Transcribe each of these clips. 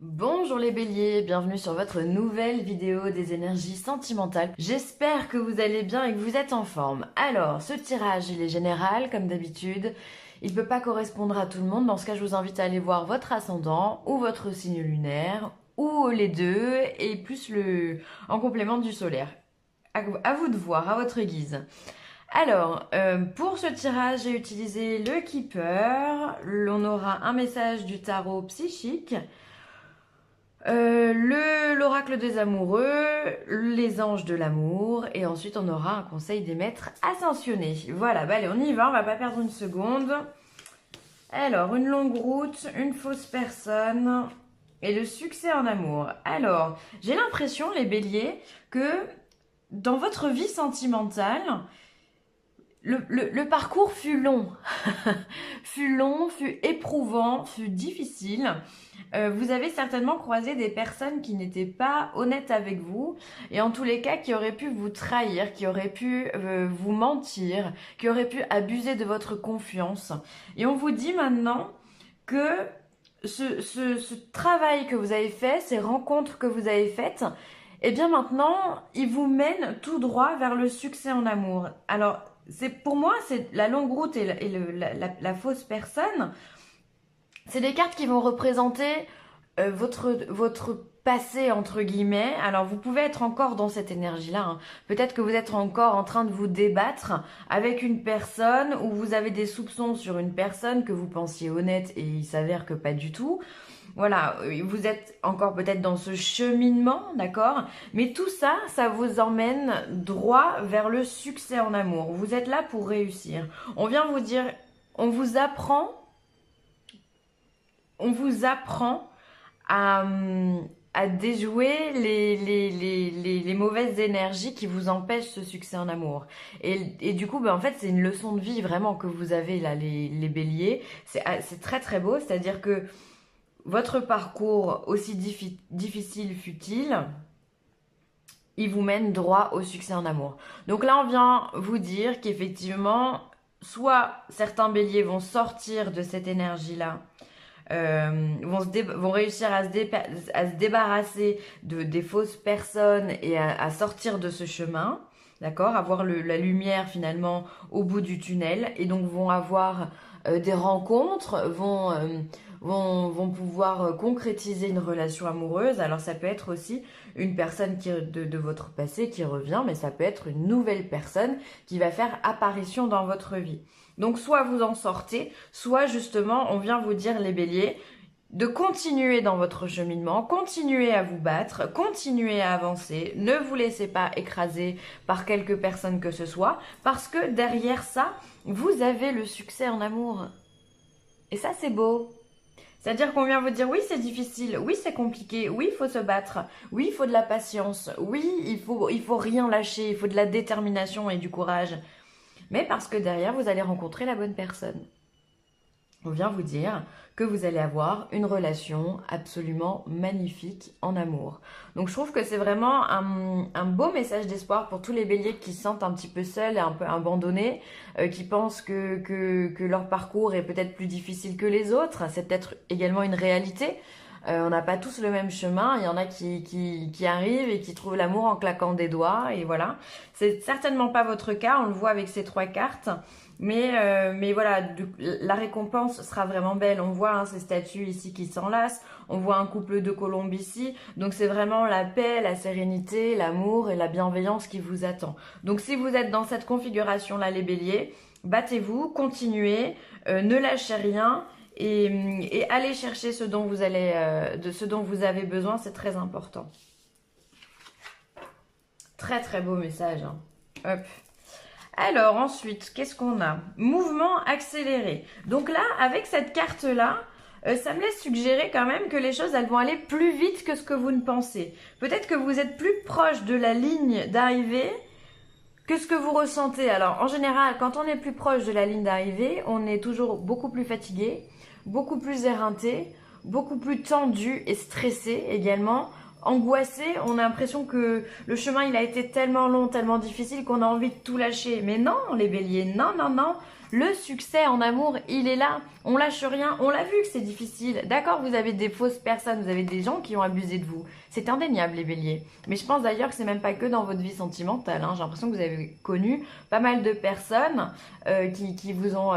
Bonjour les béliers, bienvenue sur votre nouvelle vidéo des énergies sentimentales. J'espère que vous allez bien et que vous êtes en forme. Alors, ce tirage, il est général comme d'habitude. Il ne peut pas correspondre à tout le monde. Dans ce cas, je vous invite à aller voir votre ascendant ou votre signe lunaire ou les deux et plus en complément du solaire. À vous de voir, à votre guise. Alors, pour ce tirage, j'ai utilisé le Keeper. On aura un message du tarot psychique. L'oracle des amoureux, les anges de l'amour, et ensuite on aura un conseil des maîtres ascensionnés. Voilà, bah allez, on y va, on va pas perdre une seconde. Alors, une longue route, une fausse personne, et le succès en amour. Alors, j'ai l'impression, les béliers, que dans votre vie sentimentale, le parcours fut long, fut éprouvant, fut difficile. Vous avez certainement croisé des personnes qui n'étaient pas honnêtes avec vous et en tous les cas qui auraient pu vous trahir, qui auraient pu vous mentir, qui auraient pu abuser de votre confiance. Et on vous dit maintenant que ce travail que vous avez fait, ces rencontres que vous avez faites, eh bien maintenant, ils vous mènent tout droit vers le succès en amour. Alors, pour moi, c'est la longue route et la fausse personne. C'est des cartes qui vont représenter votre passé, entre guillemets. Alors, vous pouvez être encore dans cette énergie-là, hein. Peut-être que vous êtes encore en train de vous débattre avec une personne ou vous avez des soupçons sur une personne que vous pensiez honnête et il s'avère que pas du tout. Voilà, vous êtes encore peut-être dans ce cheminement, d'accord? Mais tout ça, ça vous emmène droit vers le succès en amour. Vous êtes là pour réussir. On vient vous dire, on vous apprend à, à déjouer les mauvaises énergies qui vous empêchent ce succès en amour. Et du coup, ben, en fait, c'est une leçon de vie vraiment que vous avez là, les béliers. C'est très très beau, c'est-à-dire que votre parcours, aussi difficile fut-il, il vous mène droit au succès en amour. Donc là, on vient vous dire qu'effectivement, soit certains béliers vont sortir de cette énergie-là, vont réussir à se débarrasser des fausses personnes et à sortir de ce chemin, d'accord, avoir la lumière finalement au bout du tunnel, et donc vont avoir des rencontres, vont pouvoir concrétiser une relation amoureuse. Alors ça peut être aussi une personne de votre passé qui revient, mais ça peut être une nouvelle personne qui va faire apparition dans votre vie. Donc soit vous en sortez, soit justement on vient vous dire, les béliers, de continuer dans votre cheminement, continuer à vous battre, continuer à avancer, ne vous laissez pas écraser par quelques personnes que ce soit, parce que derrière ça, vous avez le succès en amour. Et ça, c'est beau. C'est-à-dire qu'on vient vous dire, oui, c'est difficile, oui, c'est compliqué, oui, il faut se battre, oui, il faut de la patience, oui, il faut rien lâcher, il faut de la détermination et du courage. Mais parce que derrière, vous allez rencontrer la bonne personne. On vient vous dire que vous allez avoir une relation absolument magnifique en amour. Donc je trouve que c'est vraiment un beau message d'espoir pour tous les béliers qui se sentent un petit peu seuls et un peu abandonnés, qui pensent que leur parcours est peut-être plus difficile que les autres. C'est peut-être également une réalité. On n'a pas tous le même chemin. Il y en a qui arrivent et qui trouvent l'amour en claquant des doigts. Et voilà. C'est certainement pas votre cas. On le voit avec ces 3 cartes. Mais voilà, la récompense sera vraiment belle. On voit hein, ces statues ici qui s'enlacent. On voit un couple de colombes ici. Donc c'est vraiment la paix, la sérénité, l'amour et la bienveillance qui vous attend. Donc si vous êtes dans cette configuration-là, les béliers, battez-vous, continuez, ne lâchez rien. Et allez chercher ce dont vous avez besoin, c'est très important. Très très beau message, hein. Hop. Alors ensuite, qu'est-ce qu'on a? Mouvement accéléré. Donc là, avec cette carte-là, ça me laisse suggérer quand même que les choses, elles vont aller plus vite que ce que vous ne pensez. Peut-être que vous êtes plus proche de la ligne d'arrivée que ce que vous ressentez. Alors en général, quand on est plus proche de la ligne d'arrivée, on est toujours beaucoup plus fatigué, beaucoup plus éreinté, beaucoup plus tendu et stressé également. Angoissé, on a l'impression que le chemin il a été tellement long, tellement difficile qu'on a envie de tout lâcher. Mais non, les béliers, non, non, non. Le succès en amour, il est là. On lâche rien. On l'a vu que c'est difficile. D'accord, vous avez des fausses personnes, vous avez des gens qui ont abusé de vous. C'est indéniable, les béliers. Mais je pense d'ailleurs que c'est même pas que dans votre vie sentimentale, hein. J'ai l'impression que vous avez connu pas mal de personnes qui vous ont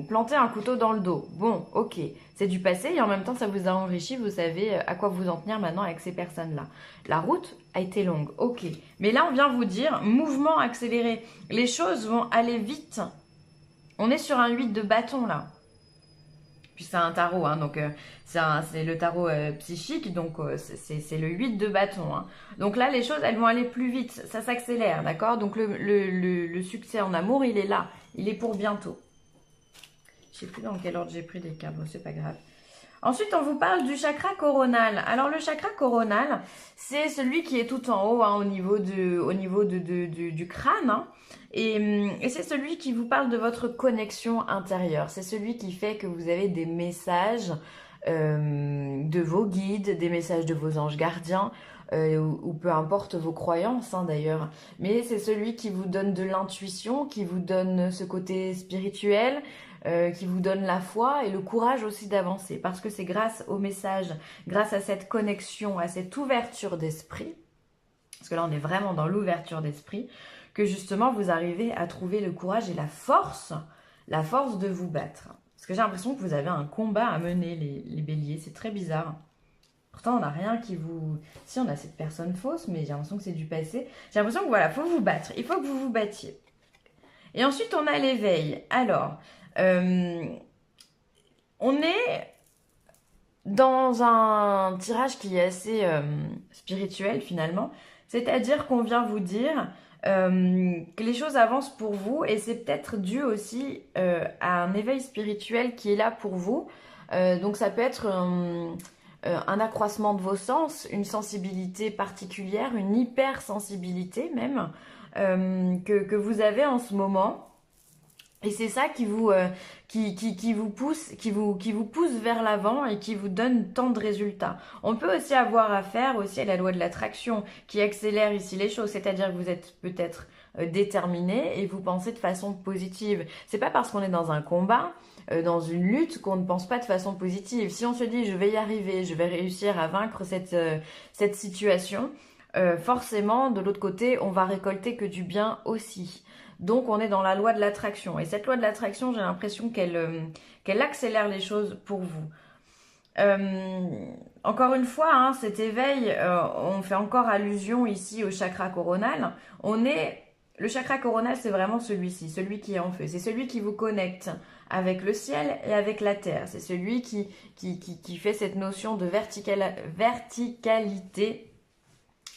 planté un couteau dans le dos. Bon, ok, c'est du passé et en même temps ça vous a enrichi, vous savez à quoi vous en tenir maintenant avec ces personnes-là. La route a été longue, ok. Mais là on vient vous dire, mouvement accéléré, les choses vont aller vite. On est sur un 8 de bâton là. Puis c'est un tarot, hein, donc c'est le tarot psychique, donc c'est le 8 de bâton. Hein. Donc là, les choses, elles vont aller plus vite, ça s'accélère, d'accord? Donc le succès en amour, il est là, il est pour bientôt. Je sais plus dans quel ordre j'ai pris les cartes, bon, c'est pas grave. Ensuite, on vous parle du chakra coronal. Alors, le chakra coronal, c'est celui qui est tout en haut, hein, au niveau du crâne. Hein. Et c'est celui qui vous parle de votre connexion intérieure. C'est celui qui fait que vous avez des messages de vos guides, des messages de vos anges gardiens, ou peu importe vos croyances hein, d'ailleurs. Mais c'est celui qui vous donne de l'intuition, qui vous donne ce côté spirituel, qui vous donne la foi et le courage aussi d'avancer. Parce que c'est grâce au message, grâce à cette connexion, à cette ouverture d'esprit, parce que là on est vraiment dans l'ouverture d'esprit, que justement vous arrivez à trouver le courage et la force de vous battre. Parce que j'ai l'impression que vous avez un combat à mener, les béliers, c'est très bizarre. Pourtant, on n'a rien qui vous... Si, on a cette personne fausse, mais j'ai l'impression que c'est du passé. J'ai l'impression que voilà, il faut vous battre, il faut que vous vous battiez. Et ensuite, on a l'éveil. Alors, on est dans un tirage qui est assez spirituel finalement. C'est-à-dire qu'on vient vous dire que les choses avancent pour vous et c'est peut-être dû aussi à un éveil spirituel qui est là pour vous. Donc ça peut être un accroissement de vos sens, une sensibilité particulière, une hypersensibilité même que vous avez en ce moment. Et c'est ça qui vous pousse vers l'avant et qui vous donne tant de résultats. On peut aussi avoir affaire aussi à la loi de l'attraction qui accélère ici les choses, c'est-à-dire que vous êtes peut-être déterminé et vous pensez de façon positive. C'est pas parce qu'on est dans un combat, dans une lutte qu'on ne pense pas de façon positive. Si on se dit je vais y arriver, je vais réussir à vaincre cette situation, forcément de l'autre côté on va récolter que du bien aussi. Donc on est dans la loi de l'attraction. Et cette loi de l'attraction, j'ai l'impression qu'elle accélère les choses pour vous. Encore une fois, hein, cet éveil, on fait encore allusion ici au chakra coronal. Le chakra coronal, c'est vraiment celui-ci, celui qui est en feu. C'est celui qui vous connecte avec le ciel et avec la terre. C'est celui qui fait cette notion de verticalité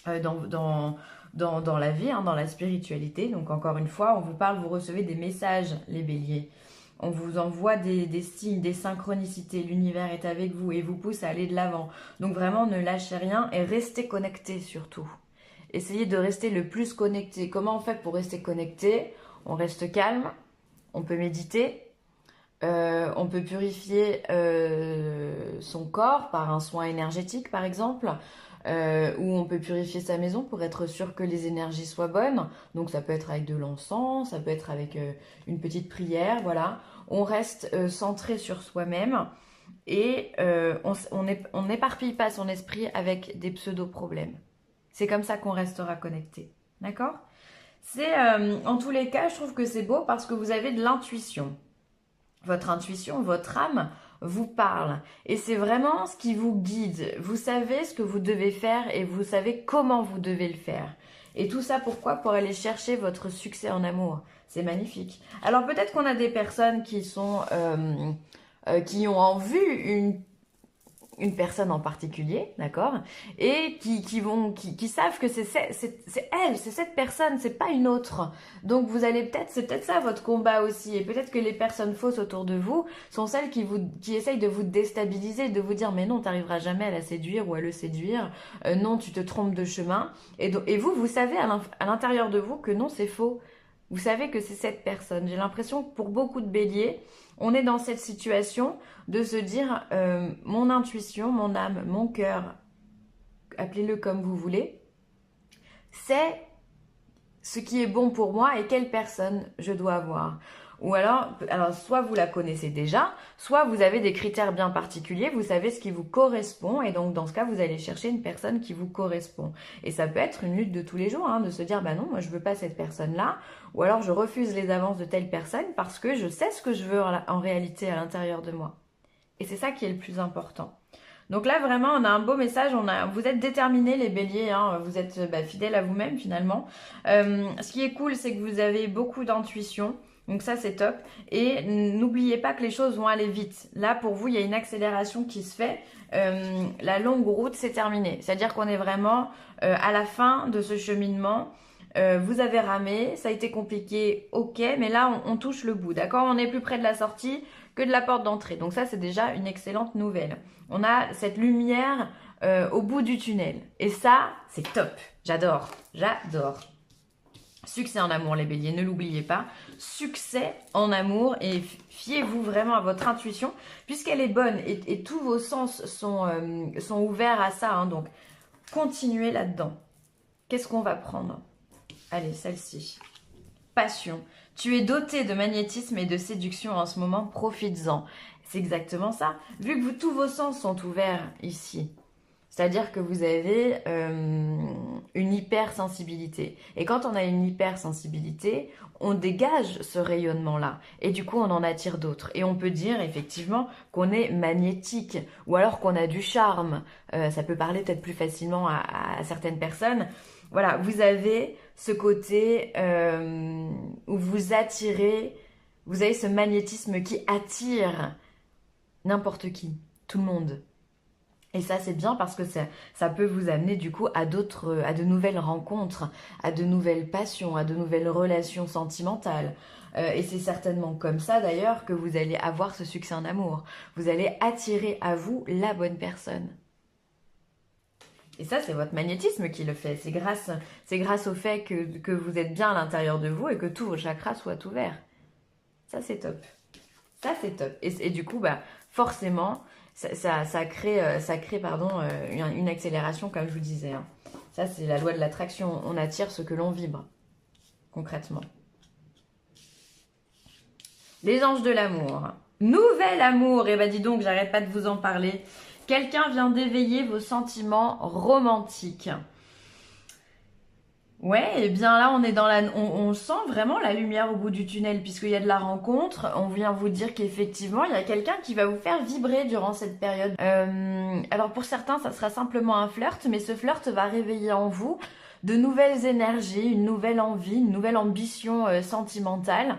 dans la vie, hein, dans la spiritualité. Donc encore une fois, on vous parle, vous recevez des messages, les béliers. On vous envoie des signes, des synchronicités. L'univers est avec vous et vous pousse à aller de l'avant. Donc vraiment, ne lâchez rien et restez connectés surtout. Essayez de rester le plus connecté. Comment on fait pour rester connecté? On reste calme, on peut méditer, on peut purifier son corps par un soin énergétique par exemple. Où on peut purifier sa maison pour être sûr que les énergies soient bonnes. Donc ça peut être avec de l'encens, ça peut être avec une petite prière, voilà. On reste centré sur soi-même et on n'éparpille pas son esprit avec des pseudo-problèmes. C'est comme ça qu'on restera connecté, d'accord? En tous les cas, je trouve que c'est beau parce que vous avez de l'intuition. Votre intuition, votre âme vous parle. Et c'est vraiment ce qui vous guide. Vous savez ce que vous devez faire et vous savez comment vous devez le faire. Et tout ça pourquoi? Pour aller chercher votre succès en amour. C'est magnifique. Alors peut-être qu'on a des personnes qui ont en vue une personne en particulier, d'accord, et qui savent que c'est elle, c'est cette personne, c'est pas une autre. Donc vous allez c'est peut-être ça votre combat aussi, et peut-être que les personnes fausses autour de vous sont celles qui essayent de vous déstabiliser, de vous dire mais non, t'arriveras jamais à la séduire ou à le séduire, non, tu te trompes de chemin, et vous savez à l'intérieur de vous que non, c'est faux. Vous savez que c'est cette personne. J'ai l'impression que pour beaucoup de béliers, on est dans cette situation de se dire mon intuition, mon âme, mon cœur, appelez-le comme vous voulez, c'est ce qui est bon pour moi et quelle personne je dois avoir. ou alors soit vous la connaissez déjà, soit vous avez des critères bien particuliers, vous savez ce qui vous correspond, et donc dans ce cas, vous allez chercher une personne qui vous correspond. Et ça peut être une lutte de tous les jours, hein, de se dire, bah non, moi je veux pas cette personne-là, ou alors je refuse les avances de telle personne parce que je sais ce que je veux en réalité à l'intérieur de moi. Et c'est ça qui est le plus important. Donc là, vraiment, on a un beau message. Vous êtes déterminés, les béliers. Hein, vous êtes fidèles à vous-même, finalement. Ce qui est cool, c'est que vous avez beaucoup d'intuition. Donc ça, c'est top. Et n'oubliez pas que les choses vont aller vite. Là, pour vous, il y a une accélération qui se fait. La longue route, c'est terminé. C'est-à-dire qu'on est vraiment à la fin de ce cheminement. Vous avez ramé, ça a été compliqué, ok, mais là, on touche le bout, d'accord? On est plus près de la sortie que de la porte d'entrée. Donc ça, c'est déjà une excellente nouvelle. On a cette lumière au bout du tunnel. Et ça, c'est top. J'adore. J'adore. Succès en amour, les béliers, ne l'oubliez pas. Succès en amour, et fiez-vous vraiment à votre intuition, puisqu'elle est bonne et tous vos sens sont ouverts à ça. Hein, donc, continuez là-dedans. Qu'est-ce qu'on va prendre? Allez, celle-ci. Passion. Tu es doté de magnétisme et de séduction en ce moment, profites-en. C'est exactement ça. Vu que tous vos sens sont ouverts ici, c'est-à-dire que vous avez une hypersensibilité. Et quand on a une hypersensibilité, on dégage ce rayonnement-là. Et du coup, on en attire d'autres. Et on peut dire effectivement qu'on est magnétique ou alors qu'on a du charme. Ça peut parler peut-être plus facilement à certaines personnes. Voilà, vous avez ce côté où vous attirez, vous avez ce magnétisme qui attire n'importe qui, tout le monde. Et ça, c'est bien parce que ça peut vous amener du coup à de nouvelles rencontres, à de nouvelles passions, à de nouvelles relations sentimentales. Et c'est certainement comme ça d'ailleurs que vous allez avoir ce succès en amour. Vous allez attirer à vous la bonne personne. Et ça, c'est votre magnétisme qui le fait. C'est grâce au fait que vous êtes bien à l'intérieur de vous et que tous vos chakras soient ouverts. Ça, c'est top. Ça, c'est top. Et du coup, bah, forcément, ça crée une accélération, comme je vous disais. Hein. Ça, c'est la loi de l'attraction. On attire ce que l'on vibre, concrètement. Les anges de l'amour. Nouvel amour. Et bah, dis donc, j'arrête pas de vous en parler. Quelqu'un vient d'éveiller vos sentiments romantiques. Ouais, et bien là, on sent vraiment la lumière au bout du tunnel, puisqu'il y a de la rencontre. On vient vous dire qu'effectivement, il y a quelqu'un qui va vous faire vibrer durant cette période. Alors pour certains, ça sera simplement un flirt, mais ce flirt va réveiller en vous de nouvelles énergies, une nouvelle envie, une nouvelle ambition sentimentale.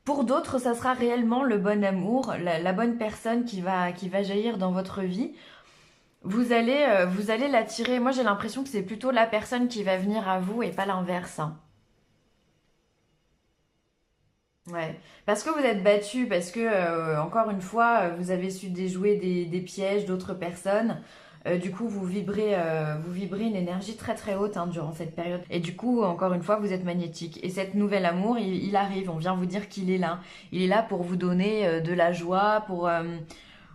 Pour d'autres, ça sera réellement le bon amour, la bonne personne qui va jaillir dans votre vie. Vous allez l'attirer. Moi, j'ai l'impression que c'est plutôt la personne qui va venir à vous et pas l'inverse. Hein. Ouais. Parce que vous êtes battu, parce que, encore une fois, vous avez su déjouer des pièges d'autres personnes. Du coup, vous vibrez une énergie très très haute hein, durant cette période. Et du coup, encore une fois, vous êtes magnétique. Et cet nouvel amour, il arrive. On vient vous dire qu'il est là. Il est là pour vous donner de la joie, pour...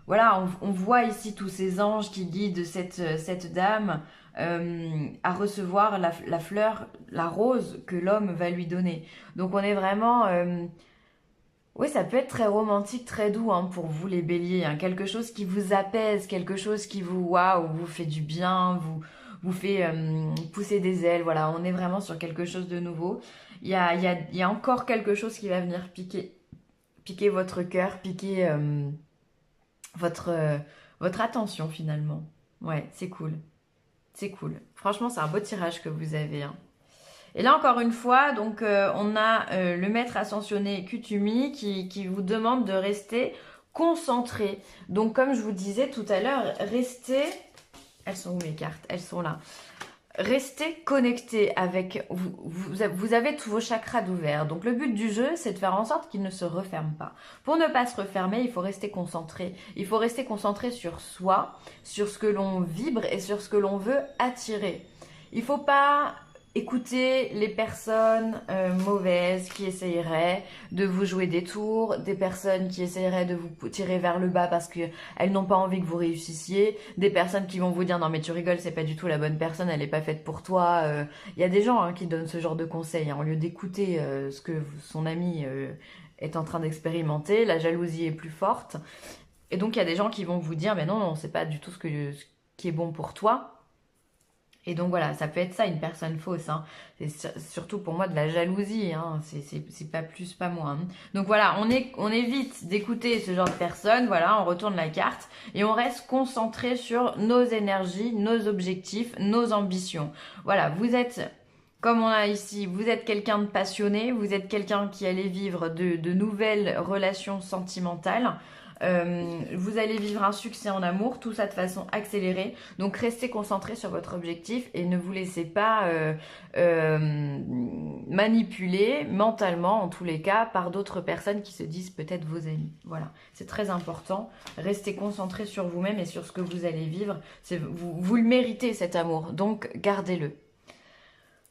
voilà, on voit ici tous ces anges qui guident cette dame à recevoir la fleur, la rose que l'homme va lui donner. Donc on est vraiment... oui, ça peut être très romantique, très doux hein, pour vous les béliers. Hein. Quelque chose qui vous apaise, quelque chose qui waouh, vous fait du bien, vous fait pousser des ailes. Voilà, on est vraiment sur quelque chose de nouveau. Il y a encore quelque chose qui va venir piquer votre cœur, piquer votre attention finalement. Ouais, c'est cool. C'est cool. Franchement, c'est un beau tirage que vous avez. Hein. Et là, encore une fois, donc on a le maître ascensionné Kutumi qui vous demande de rester concentré. Donc, comme je vous disais tout à l'heure, restez... Elles sont où mes cartes? Elles sont là. Restez connecté avec... Vous avez tous vos chakras d'ouvert. Donc, le but du jeu, c'est de faire en sorte qu'ils ne se referment pas. Pour ne pas se refermer, il faut rester concentré. Il faut rester concentré sur soi, sur ce que l'on vibre et sur ce que l'on veut attirer. Il ne faut pas... écoutez les personnes mauvaises qui essayeraient de vous jouer des tours, des personnes qui essayeraient de vous tirer vers le bas parce qu'elles n'ont pas envie que vous réussissiez, des personnes qui vont vous dire non mais tu rigoles, c'est pas du tout la bonne personne, elle n'est pas faite pour toi. Il y a des gens hein, qui donnent ce genre de conseils hein, au lieu d'écouter ce que son ami est en train d'expérimenter, la jalousie est plus forte. Et donc il y a des gens qui vont vous dire, mais non, non, c'est pas du tout ce qui est bon pour toi. Et donc voilà, ça peut être ça, une personne fausse. Hein. C'est surtout pour moi de la jalousie. Hein. C'est pas plus, pas moins. Hein. Donc voilà, on évite d'écouter ce genre de personnes. Voilà, on retourne la carte et on reste concentré sur nos énergies, nos objectifs, nos ambitions. Voilà, vous êtes, comme on a ici, vous êtes quelqu'un de passionné, vous êtes quelqu'un qui allait vivre de nouvelles relations sentimentales. Vous allez vivre un succès en amour, tout ça de façon accélérée. Donc restez concentré sur votre objectif et ne vous laissez pas manipuler mentalement, en tous les cas, par d'autres personnes qui se disent peut-être vos amis. Voilà, c'est très important. Restez concentré sur vous-même et sur ce que vous allez vivre. Vous le méritez cet amour, donc gardez-le.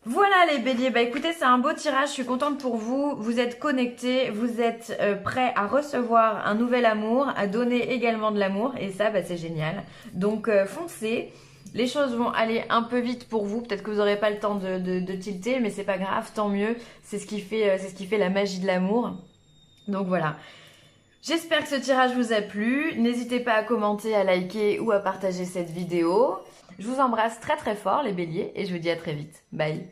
Voilà les béliers, bah écoutez c'est un beau tirage, je suis contente pour vous, vous êtes connectés, vous êtes prêts à recevoir un nouvel amour, à donner également de l'amour et ça bah, c'est génial. Donc foncez, les choses vont aller un peu vite pour vous, peut-être que vous n'aurez pas le temps de tilter mais c'est pas grave, tant mieux, c'est ce qui fait la magie de l'amour. Donc voilà. J'espère que ce tirage vous a plu, n'hésitez pas à commenter, à liker ou à partager cette vidéo. Je vous embrasse très très fort les béliers et je vous dis à très vite. Bye.